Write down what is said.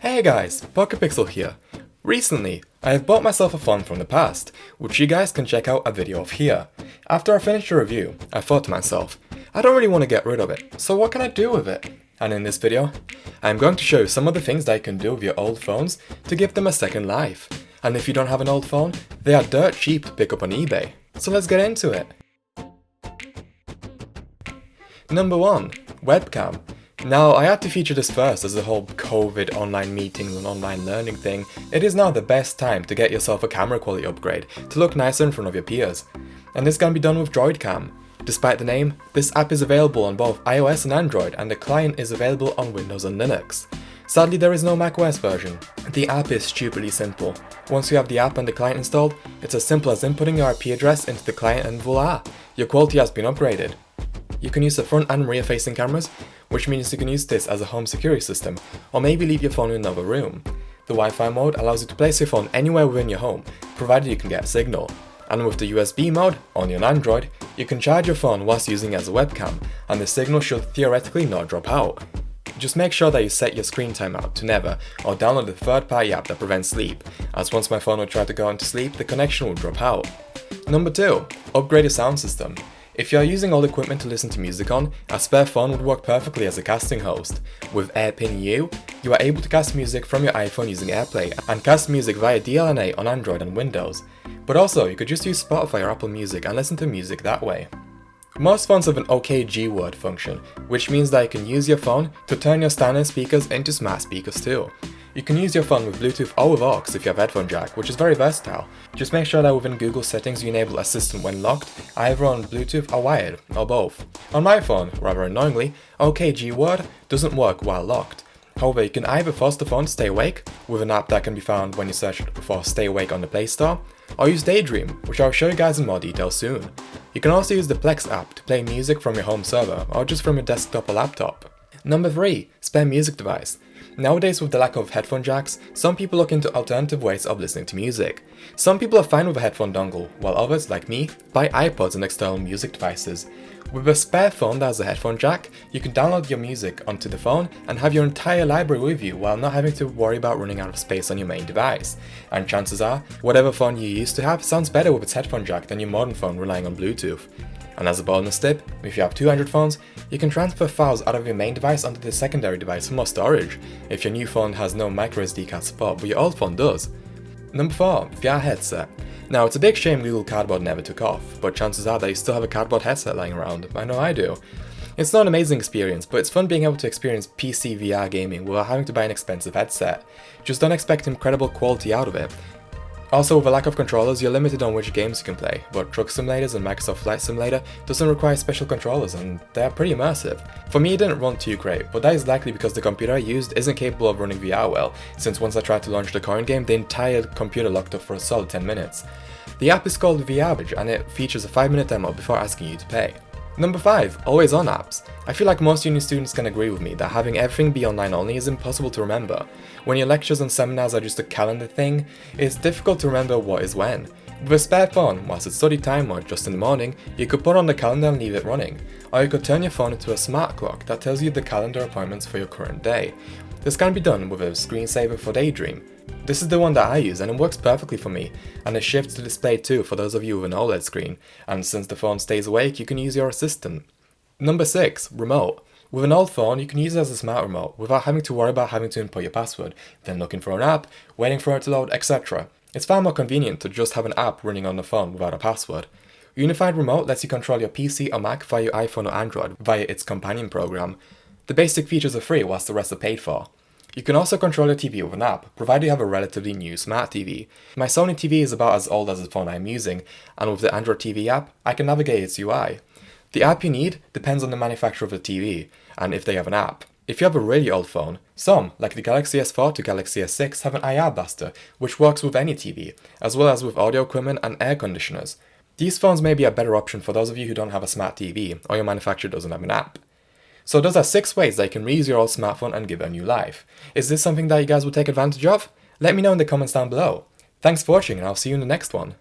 Hey guys, PocketPixel here. Recently, I have bought myself a phone from the past, which you guys can check out a video of here. After I finished the review, I thought to myself, I don't really want to get rid of it, so what can I do with it? And in this video, I'm going to show you some of the things that you can do with your old phones to give them a second life. And if you don't have an old phone, they are dirt cheap to pick up on eBay. So let's get into it. Number 1. Webcam. Now, I had to feature this first as the whole COVID online meetings and online learning thing. It is now the best time to get yourself a camera quality upgrade to look nicer in front of your peers. And this can be done with DroidCam. Despite the name, this app is available on both iOS and Android, and the client is available on Windows and Linux. Sadly, there is no macOS version. The app is stupidly simple. Once you have the app and the client installed, it's as simple as inputting your IP address into the client and voila, your quality has been upgraded. You can use the front and rear facing cameras, which means you can use this as a home security system, or maybe leave your phone in another room. The Wi-Fi mode allows you to place your phone anywhere within your home, provided you can get a signal. And with the USB mode, only on Android, you can charge your phone whilst using it as a webcam, and the signal should theoretically not drop out. Just make sure that you set your screen time out to never, or download a third-party app that prevents sleep, as once my phone would try to go into sleep, the connection will drop out. Number 2. Upgrade your sound system. If you are using old equipment to listen to music on, a spare phone would work perfectly as a casting host. With AirPin U, you are able to cast music from your iPhone using AirPlay, and cast music via DLNA on Android and Windows. But also, you could just use Spotify or Apple Music and listen to music that way. Most phones have an OKG word function, which means that you can use your phone to turn your standard speakers into smart speakers too. You can use your phone with Bluetooth or with aux if you have headphone jack, which is very versatile. Just make sure that within Google settings you enable assistant when locked, either on Bluetooth or wired, or both. On my phone, rather annoyingly, OKG word doesn't work while locked. However, you can either force the phone to stay awake, with an app that can be found when you search for Stay Awake on the Play Store, or use Daydream, which I'll show you guys in more detail soon. You can also use the Plex app to play music from your home server, or just from your desktop or laptop. Number 3. Spare music device. Nowadays, with the lack of headphone jacks, some people look into alternative ways of listening to music. Some people are fine with a headphone dongle, while others, like me, buy iPods and external music devices. With a spare phone that has a headphone jack, you can download your music onto the phone and have your entire library with you while not having to worry about running out of space on your main device. And chances are, whatever phone you used to have sounds better with its headphone jack than your modern phone relying on Bluetooth. And as a bonus tip, if you have 200 phones, you can transfer files out of your main device onto the secondary device for more storage, if your new phone has no microSD card support but your old phone does. Number 4. VR headset. Now, it's a big shame Google Cardboard never took off, but chances are that you still have a cardboard headset lying around. I know I do. It's not an amazing experience, but it's fun being able to experience PC VR gaming without having to buy an expensive headset. Just don't expect incredible quality out of it. Also, with a lack of controllers, you're limited on which games you can play, but Truck Simulators and Microsoft Flight Simulator doesn't require special controllers and they're pretty immersive. For me, it didn't run too great, but that is likely because the computer I used isn't capable of running VR well, since once I tried to launch the current game, the entire computer locked up for a solid 10 minutes. The app is called VRbridge and it features a 5-minute demo before asking you to pay. Number 5. Always on apps. I feel like most uni students can agree with me that having everything be online only is impossible to remember. When your lectures and seminars are just a calendar thing, it's difficult to remember what is when. With a spare phone, whilst it's study time or just in the morning, you could put on the calendar and leave it running. Or you could turn your phone into a smart clock that tells you the calendar appointments for your current day. This can be done with a screensaver for Daydream. This is the one that I use and it works perfectly for me, and it shifts the display too for those of you with an OLED screen, and since the phone stays awake you can use your assistant. Number 6. Remote. With an old phone you can use it as a smart remote without having to worry about having to input your password, then looking for an app, waiting for it to load, etc. It's far more convenient to just have an app running on the phone without a password. Unified Remote lets you control your PC or Mac via your iPhone or Android via its companion program. The basic features are free whilst the rest are paid for. You can also control your TV with an app, provided you have a relatively new smart TV. My Sony TV is about as old as the phone I'm using, and with the Android TV app, I can navigate its UI. The app you need depends on the manufacturer of the TV, and if they have an app. If you have a really old phone, some, like the Galaxy S4 to Galaxy S6, have an IR blaster, which works with any TV, as well as with audio equipment and air conditioners. These phones may be a better option for those of you who don't have a smart TV, or your manufacturer doesn't have an app. So those are 6 ways that you can reuse your old smartphone and give it a new life. Is this something that you guys will take advantage of? Let me know in the comments down below. Thanks for watching and I'll see you in the next one.